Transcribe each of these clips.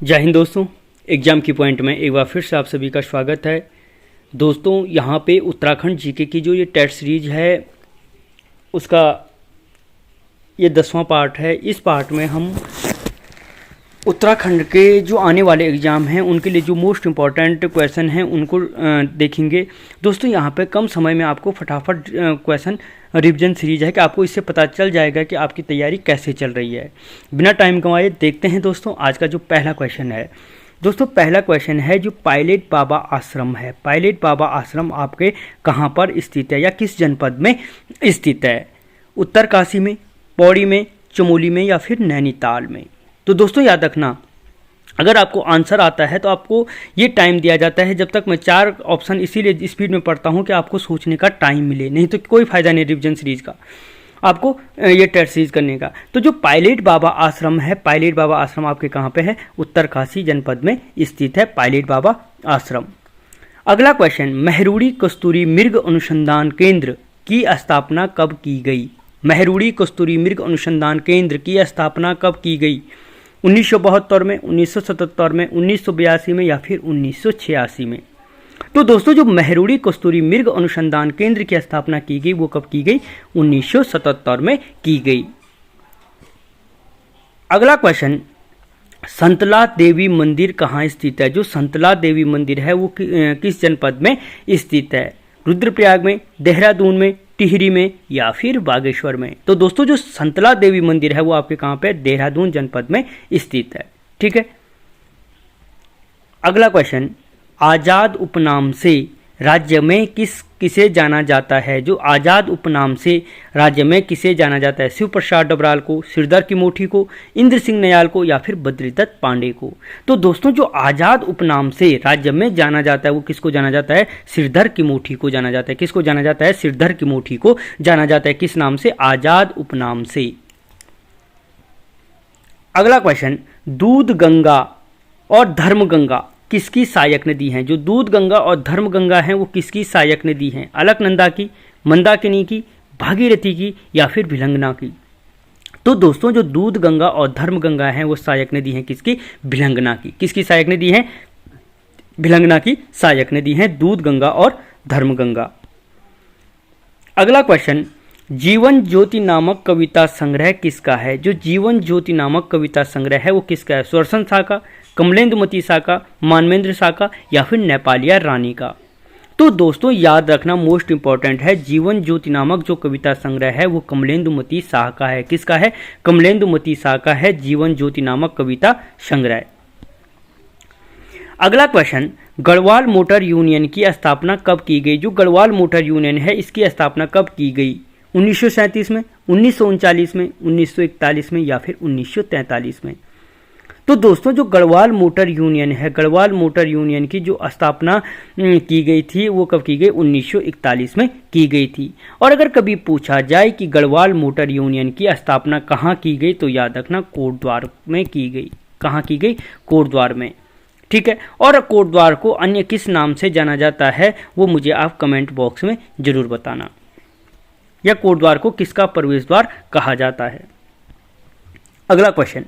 जय हिंद दोस्तों। एग्जाम की पॉइंट में एक बार फिर से आप सभी का स्वागत है। दोस्तों यहाँ पे उत्तराखंड जीके की जो ये टेस्ट सीरीज है उसका ये 10वां पार्ट है। इस पार्ट में हम उत्तराखंड के जो आने वाले एग्ज़ाम हैं उनके लिए जो मोस्ट इम्पॉर्टेंट क्वेश्चन हैं उनको देखेंगे। दोस्तों यहाँ पे कम समय में आपको फटाफट क्वेश्चन रिवीजन सीरीज है कि आपको इससे पता चल जाएगा कि आपकी तैयारी कैसे चल रही है। बिना टाइम गंवाए देखते हैं दोस्तों आज का जो पहला क्वेश्चन है। दोस्तों पहला क्वेश्चन है जो पायलट बाबा आश्रम है, पायलट बाबा आश्रम आपके कहाँ पर स्थित है या किस जनपद में स्थित है? उत्तरकाशी में, पौड़ी में, चमोली में या फिर नैनीताल में? तो दोस्तों याद रखना, अगर आपको आंसर आता है तो आपको ये टाइम दिया जाता है। जब तक मैं 4 ऑप्शन इसीलिए स्पीड में पढ़ता हूँ कि आपको सोचने का टाइम मिले, नहीं तो कोई फ़ायदा नहीं रिवीजन सीरीज का, आपको ये टेस्ट सीरीज करने का। तो जो पायलट बाबा आश्रम है, पायलट बाबा आश्रम आपके कहाँ पे है? उत्तरकाशी जनपद में स्थित है पायलट बाबा आश्रम। अगला क्वेश्चन, मेहरुड़ी कस्तूरी मृग अनुसंधान केंद्र की स्थापना कब की गई? मेहरुड़ी कस्तूरी मृग अनुसंधान केंद्र की स्थापना कब की गई? 1972 में, 1977 में, 1982 में या फिर 1986 में? तो दोस्तों जो मेहरुड़ी कस्तूरी मृग अनुसंधान केंद्र की स्थापना की गई वो कब की गई? 1977 में की गई। अगला क्वेश्चन, संतला देवी मंदिर कहाँ स्थित है? जो संतला देवी मंदिर है वो किस जनपद में स्थित है? रुद्रप्रयाग में, देहरादून में, टिहरी में या फिर बागेश्वर में? तो दोस्तों जो संतला देवी मंदिर है वो आपके कहाँ पे? देहरादून जनपद में स्थित है। ठीक है। अगला क्वेश्चन, आजाद उपनाम से राज्य में किसे जाना जाता है? जो आजाद उपनाम से राज्य में किसे जाना जाता है? शिव प्रसाद डबराल को, सिरदर की मुठी को, इंद्र सिंह नयाल को या फिर बद्रीदत्त पांडे को? तो दोस्तों जो आजाद उपनाम से राज्य में जाना जाता है वो किसको जाना जाता है? सिरदर की मुठी को जाना जाता है। किसको जाना जाता है? सिरदर की मुठी को जाना जाता है। किस नाम से? आजाद उपनाम से। अगला क्वेश्चन, दूध गंगा और धर्म गंगा किसकी सहायक नदी हैं? जो दूध गंगा और धर्म गंगा हैं वो किसकी सहायक नदी हैं? अलकनंदा की, मंदाकिनी की, भागीरथी की या फिर भिलंगना की? तो दोस्तों जो दूध गंगा और धर्म गंगा हैं वो सहायक नदी हैं किसकी? भिलंगना की। किसकी सहायक नदी है? भिलंगना की सहायक नदी है दूध गंगा और धर्म गंगा। अगला क्वेश्चन, जीवन ज्योति नामक कविता संग्रह किसका है? जो जीवन ज्योति नामक कविता संग्रह है वो किसका है? सुदर्शन शाह का, कमलेंद्रमती शाह का, मानवेंद्र शाह का या फिर नेपालिया रानी का? तो दोस्तों याद रखना, मोस्ट इंपॉर्टेंट है, जीवन ज्योति नामक जो कविता संग्रह है वो कमलेंद्रमती शाह का है। किसका है? कमलेंद्रमती शाह का है जीवन ज्योति नामक कविता संग्रह। अगला क्वेश्चन, गढ़वाल मोटर यूनियन की स्थापना कब की गई? जो गढ़वाल मोटर यूनियन है इसकी स्थापना कब की गई? 1937 में, 1939 में, 1941 में या फिर 1943 में? तो दोस्तों जो गढ़वाल मोटर यूनियन है, गढ़वाल मोटर यूनियन की जो स्थापना की गई थी वो कब की गई? 1941 में की गई थी। और अगर कभी पूछा जाए कि गढ़वाल मोटर यूनियन की स्थापना कहाँ की गई तो याद रखना कोटद्वार में की गई। कहाँ की गई? कोटद्वार में। ठीक है। और कोटद्वार को अन्य किस नाम से जाना जाता है वो मुझे आप कमेंट बॉक्स में जरूर बताना, या कोटद्वार को किसका प्रवेश द्वार कहा जाता है। अगला क्वेश्चन,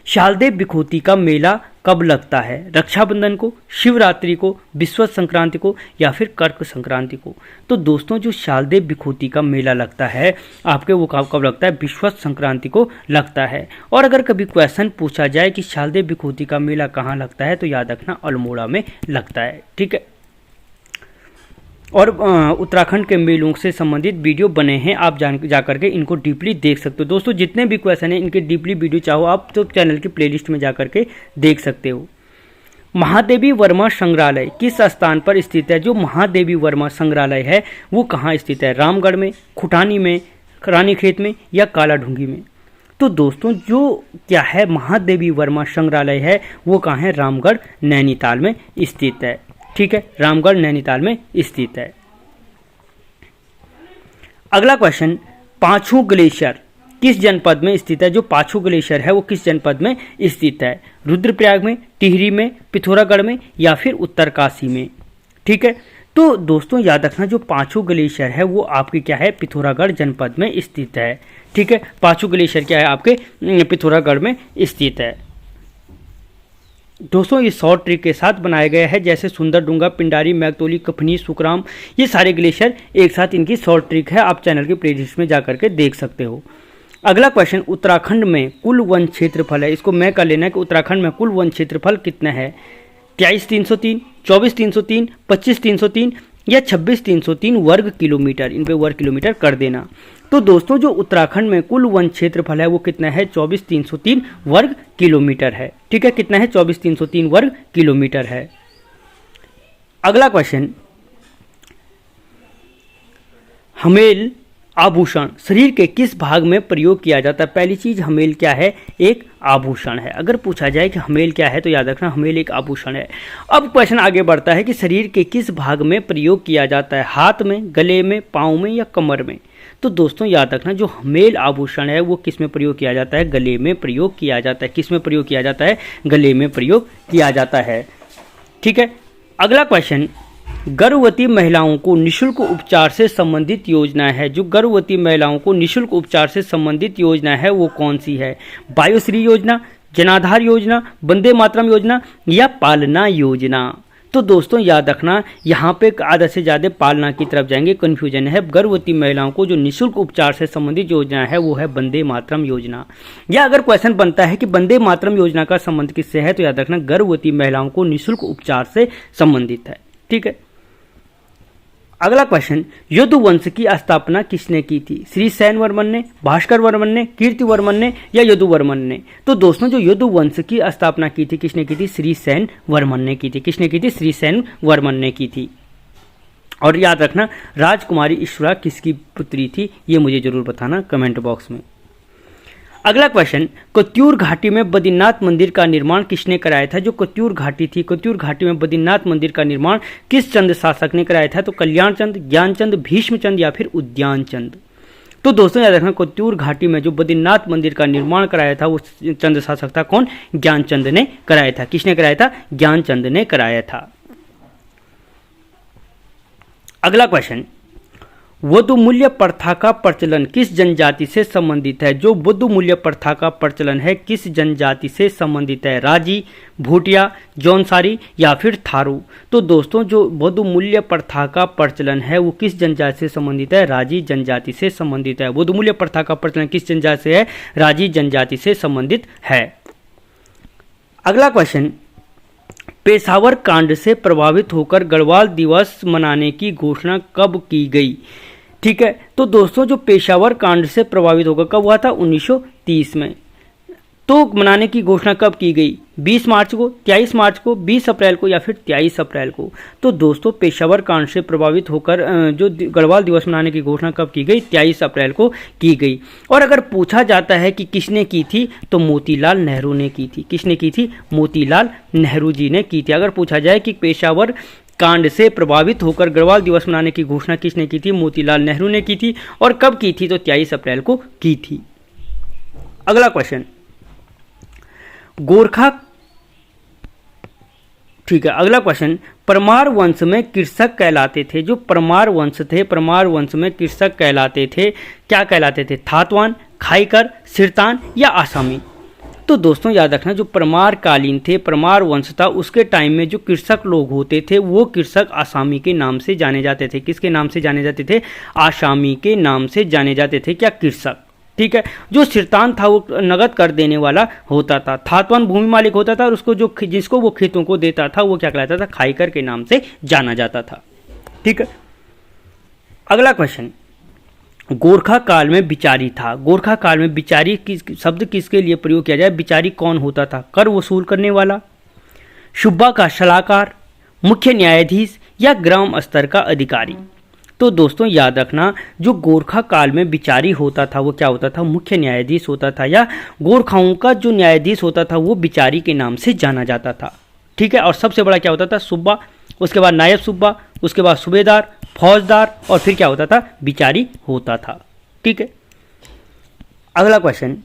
शालदेव बिखोती का मेला कब लगता है? रक्षाबंधन को, शिवरात्रि को, विश्व संक्रांति को या फिर कर्क संक्रांति को? तो दोस्तों जो शालदेव बिखोती का मेला लगता है आपके वो कब लगता है? विश्व संक्रांति को लगता है। और अगर कभी क्वेश्चन पूछा जाए कि शालदेव बिखोती का मेला कहाँ लगता है तो याद रखना अल्मोड़ा में लगता है। ठीक है। और उत्तराखंड के मेलों से संबंधित वीडियो बने हैं, आप जा करके इनको डीपली देख सकते हो। दोस्तों जितने भी क्वेश्चन हैं इनके डीपली वीडियो चाहो आप तो चैनल की प्लेलिस्ट में जा करके देख सकते हो। महादेवी वर्मा संग्रहालय किस स्थान पर स्थित है? जो महादेवी वर्मा संग्रहालय है वो कहाँ स्थित है? रामगढ़ में, खुटानी में, रानीखेत में या कालाढूंगी में? तो दोस्तों जो क्या है महादेवी वर्मा संग्रहालय है वो कहाँ है? रामगढ़ नैनीताल में स्थित है। ठीक है, रामगढ़ नैनीताल में स्थित है। अगला क्वेश्चन, पांचू ग्लेशियर किस जनपद में स्थित है? जो पांचू ग्लेशियर है वो किस जनपद में स्थित है? रुद्रप्रयाग में, टिहरी में, पिथौरागढ़ में या फिर उत्तरकाशी में? ठीक है। तो दोस्तों याद रखना जो पांचू ग्लेशियर है वो आपके क्या है? पिथौरागढ़ जनपद में स्थित है। ठीक है, पांचू ग्लेशियर क्या है? आपके पिथौरागढ़ में स्थित है। दोस्तों ये शॉर्ट ट्रिक के साथ बनाया गया है, जैसे सुंदरडुंगा, पिंडारी, मैगतोली, कफनी, सुखराम, ये सारे ग्लेशियर एक साथ इनकी शॉर्ट ट्रिक है। आप चैनल के प्लेलिस्ट में जाकर के देख सकते हो। अगला क्वेश्चन, उत्तराखंड में कुल वन क्षेत्रफल है, इसको मैं कर लेना है कि उत्तराखंड में कुल वन क्षेत्रफल कितना है? 23,303, 24,303, 25,303 या 26,303 वर्ग किलोमीटर। इन पे वर्ग किलोमीटर कर देना। तो दोस्तों जो उत्तराखंड में कुल वन क्षेत्रफल है वो कितना है? 24,303 वर्ग किलोमीटर है। ठीक है, कितना है? 24,303 वर्ग किलोमीटर है। अगला क्वेश्चन, हमेल आभूषण शरीर के किस भाग में प्रयोग किया जाता है? पहली चीज, हमेल क्या है? एक आभूषण है। अगर पूछा जाए कि हमेल क्या है तो याद रखना हमेल एक आभूषण है। अब क्वेश्चन आगे बढ़ता है कि शरीर के किस भाग में प्रयोग किया जाता है? हाथ में, गले में, पाँव में या कमर में? तो दोस्तों याद रखना जो हमेल आभूषण है वो किस में प्रयोग किया जाता है? गले में प्रयोग किया जाता है। किस में प्रयोग किया जाता है? गले में प्रयोग किया जाता है। ठीक है, अगला क्वेश्चन, गर्भवती महिलाओं को निःशुल्क उपचार से संबंधित योजना है। जो गर्भवती महिलाओं को निःशुल्क उपचार से संबंधित योजना है वो कौन सी है? वायुश्री योजना, जनाधार योजना, वंदे मातरम योजना या पालना योजना? तो दोस्तों याद रखना यहाँ पे आधा से ज़्यादा पालना की तरफ जाएंगे, कन्फ्यूजन है। गर्भवती महिलाओं को जो निःशुल्क उपचार से संबंधित योजना है वो है वंदे मातरम योजना। या अगर क्वेश्चन बनता है कि वंदे मातरम योजना का संबंध किससे है तो याद रखना गर्भवती महिलाओं को निःशुल्क उपचार से संबंधित है। ठीक है, अगला क्वेश्चन, यदुवंश की स्थापना किसने की थी? श्री सेन वर्मन ने, भास्कर वर्मन ने, कीर्ति वर्मन ने या यदुवर्मन ने? तो दोस्तों जो यदुवंश की स्थापना की थी किसने की थी? श्री सेन वर्मन ने की थी। किसने की थी? श्री सेन वर्मन ने की थी। और याद रखना राजकुमारी ईश्वरा किसकी पुत्री थी? ये मुझे जरूर बताना कमेंट बॉक्स में। अगला क्वेश्चन, कत्यूर घाटी में बद्रीनाथ मंदिर का निर्माण किसने कराया था? जो कत्यूर घाटी थी, कत्यूर घाटी में बद्रीनाथ मंदिर का निर्माण किस चंद शासक ने कराया था? तो कल्याण चंद, ज्ञान चंद, भीष्म चंद या फिर उद्यान चंद? तो दोस्तों याद रखना कत्यूर घाटी में जो बद्रीनाथ मंदिर का निर्माण कराया था वो चंद शासक था कौन? ज्ञान चंद ने कराया था। किसने कराया था? ज्ञान चंद ने कराया था। अगला क्वेश्चन, वधु मूल्य प्रथा का प्रचलन किस जनजाति से संबंधित है? जो वधु मूल्य प्रथा का प्रचलन है किस जनजाति से संबंधित है? राजी, भूटिया, जौनसारी या फिर थारू? तो दोस्तों जो वधु मूल्य प्रथा का प्रचलन है वो किस जनजाति से संबंधित है? राजी जनजाति से संबंधित है। वधु मूल्य प्रथा का प्रचलन किस जनजाति से है? राजी जनजाति से संबंधित है। अगला क्वेश्चन, पेशावर कांड से प्रभावित होकर गढ़वाल दिवस मनाने की घोषणा कब की गई? ठीक है, तो दोस्तों जो पेशावर कांड से प्रभावित होकर कब हुआ था? 1930 में। तो मनाने की घोषणा कब की गई? 20 मार्च को, 23 मार्च को, 20 अप्रैल को या फिर 23 अप्रैल को? तो दोस्तों पेशावर कांड से प्रभावित होकर जो गढ़वाल दिवस मनाने की घोषणा कब की गई? 23 अप्रैल को की गई। और अगर पूछा जाता है कि किसने की थी तो मोतीलाल नेहरू ने की थी। किसने की थी? मोतीलाल नेहरू जी ने की थी। अगर पूछा जाए कि पेशावर कांड से प्रभावित होकर गढ़वाल दिवस मनाने की घोषणा किसने की थी? मोतीलाल नेहरू ने की थी। और कब की थी? तो 23 अप्रैल को की थी। अगला क्वेश्चन, गोरखा, ठीक है, अगला क्वेश्चन, परमार वंश में कृषक कहलाते थे। जो परमार वंश थे, परमार वंश में कृषक कहलाते थे, क्या कहलाते थे? थातवान, खाईकर, सिरतान या आसामी? तो दोस्तों याद रखना जो परमार कालीन थे, परमार वंश था, उसके टाइम में जो कृषक लोग होते थे वो कृषक आसामी के नाम से जाने जाते थे। किसके नाम से जाने जाते थे? आसामी के नाम से जाने जाते थे क्या? कृषक। ठीक है, जो सिरतान था वो नगद कर देने वाला होता था। थातवान भूमि मालिक होता था और उसको जो जिसको वो खेतों को देता था वो क्या कहलाता था? खाईकर के नाम से जाना जाता था। ठीक है, अगला क्वेश्चन, गोरखा काल में बिचारी था। गोरखा काल में बिचारी शब्द किसके लिए प्रयोग किया जाए? बिचारी कौन होता था? कर वसूल करने वाला, सुब्बा का सलाहकार, मुख्य न्यायाधीश या ग्राम स्तर का अधिकारी? तो दोस्तों याद रखना जो गोरखा काल में बिचारी होता था वो क्या होता था? मुख्य न्यायाधीश होता था, या गोरखाओं का जो न्यायाधीश होता था वो बिचारी के नाम से जाना जाता था। ठीक है, और सबसे बड़ा क्या होता था? सुब्बा, उसके बाद नायब सुब्बा, उसके बाद सूबेदार, फौजदार और फिर क्या होता था? बिचारी होता था। ठीक है, अगला क्वेश्चन,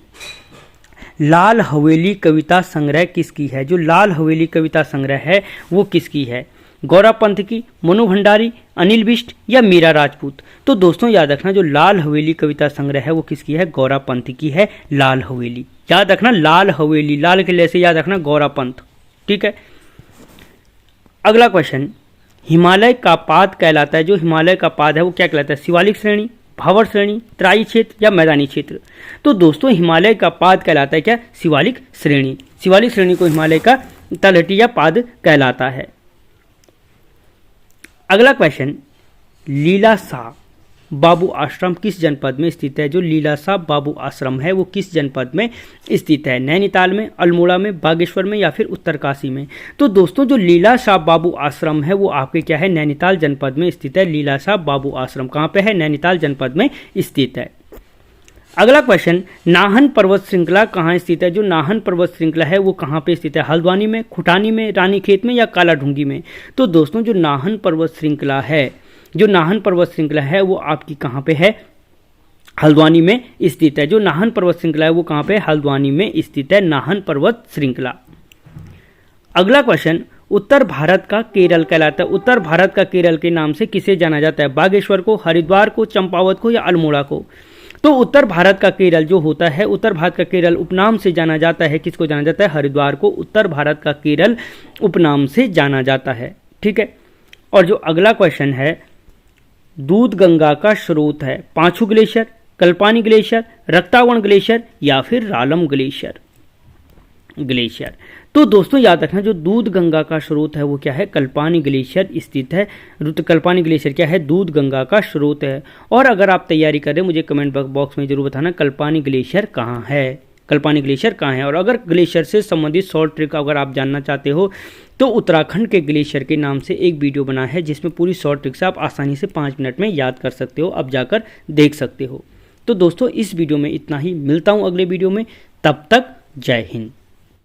लाल हवेली कविता संग्रह किसकी है? जो लाल हवेली कविता संग्रह है वो किसकी है? गौरा पंथ की, मनु भंडारी, अनिल बिष्ट या मीरा राजपूत? तो दोस्तों याद रखना जो लाल हवेली कविता संग्रह है वो किसकी है? गौरा पंथ की है लाल हवेली। याद रखना लाल हवेली, लाल के लिए से याद रखना गौरा पंथ। ठीक है। अगला क्वेश्चन, हिमालय का पाद कहलाता है, जो हिमालय का पाद है वो क्या कहलाता है? शिवालिक श्रेणी, भावर श्रेणी, तराई क्षेत्र या मैदानी क्षेत्र? तो दोस्तों हिमालय का पाद कहलाता है क्या? शिवालिक श्रेणी। शिवालिक श्रेणी को हिमालय का तलहटी या पाद कहलाता है। अगला क्वेश्चन, लीलाशाह बाबू आश्रम किस जनपद में स्थित है? जो लीलाशाह बाबू आश्रम है वो किस जनपद में स्थित है? नैनीताल में, अल्मोड़ा में, बागेश्वर में या फिर उत्तरकाशी में? तो दोस्तों जो लीलाशाह बाबू आश्रम है वो आपके क्या है? नैनीताल जनपद में स्थित है। लीलाशाह बाबू आश्रम कहाँ पे है? नैनीताल जनपद में स्थित है। अगला क्वेश्चन, नाहन पर्वत श्रृंखला कहाँ स्थित है? जो नाहन पर्वत श्रृंखला है वो कहाँ पे स्थित है? हल्द्वानी में, खुटानी में, रानीखेत में या कालाढूंगी में? तो दोस्तों जो नाहन पर्वत श्रृंखला है, जो नाहन पर्वत श्रृंखला है वो आपकी कहाँ पे है? हल्द्वानी में स्थित है। जो नाहन पर्वत श्रृंखला है वो कहाँ पे? हल्द्वानी में स्थित है नाहन पर्वत श्रृंखला। अगला क्वेश्चन, उत्तर भारत का केरल कहलाता है। उत्तर भारत का केरल के नाम से किसे जाना जाता है? बागेश्वर को, हरिद्वार को, चंपावत को या अल्मोड़ा को? तो उत्तर भारत का केरल जो होता है, उत्तर भारत का केरल उपनाम से जाना जाता है। किसको जाना जाता है? हरिद्वार को उत्तर भारत का केरल उपनाम से जाना जाता है। ठीक है। और जो अगला क्वेश्चन है, दूध गंगा का स्रोत है? Panchu glacier, Kalapani glacier, रक्तावण glacier या फिर रालम ग्लेशियर? तो दोस्तों याद रखना, जो दूध गंगा का स्रोत है वो क्या है? कल्पानी ग्लेशियर स्थित है। कल्पानी ग्लेशियर क्या है? दूध गंगा का स्रोत है। और अगर आप तैयारी करें मुझे कमेंट बॉक्स में जरूर बताना कल्पानी ग्लेशियर कहाँ है, कल्पानी ग्लेशियर कहाँ है। और अगर ग्लेशियर से संबंधित शॉर्ट ट्रिक अगर आप जानना चाहते हो तो उत्तराखंड के ग्लेशियर के नाम से एक वीडियो बना है जिसमें पूरी शॉर्ट ट्रिक से आप आसानी से 5 मिनट में याद कर सकते हो, अब जाकर देख सकते हो। तो दोस्तों इस वीडियो में इतना ही, मिलता हूँ अगले वीडियो में, तब तक जय हिंद।